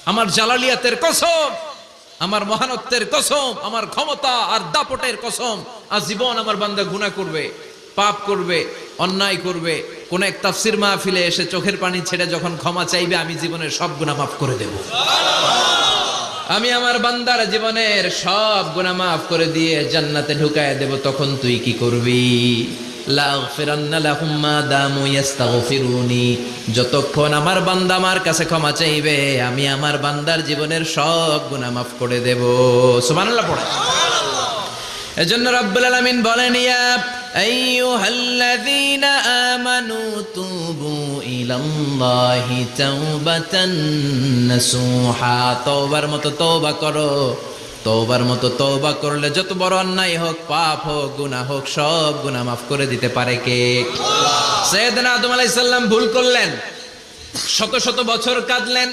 আমার জালালিয়াতের কসম, আমার মহানত্বের কসম, আমার ক্ষমতা আর দাপটের কসম, আজীবন আমার বান্দা গুনাহ করবে, পাপ করবে, অন্যায় করবে, কোন এক তাফসীর মাহফিলে এসে চোখের পানি ছেড়ে যখন ক্ষমা চাইবে, আমি জীবনের সব গুনাহ মাফ করে দেব। আমি আমার বান্দার জীবনের সব গুনাহ মাফ করে দিয়ে জান্নাতে ঢুকায় দেব। তখন তুই কি করবি? লাগফিরান্না লাহুম মা দামু ইস্তাগফিরুনি। যতক্ষণ আমার বান্দা আমার কাছে ক্ষমা চাইবে, আমি আমার বান্দার জীবনের সব গুনাহ মাফ করে দেব। সুবহানাল্লাহ পড়ে। এজন্য রব্বুল আলামিন বলেন, ইয়া আইয়ুহাল্লাযীনা আমানু তুবু ইলাল্লাহি তাওবাতান নাসুহা। তওবার মতো তওবা করো। তওবার মতো তওবা করলে যত বড় অন্যায় হোক, পাপ হোক, গুনাহ হোক, সব গুনাহ মাফ করে দিতে পারে কে? আল্লাহ। সাইয়েদনা আদম আলাইহিস সালাম ভুল করলেন, শত শত বছর কাঁদলেন,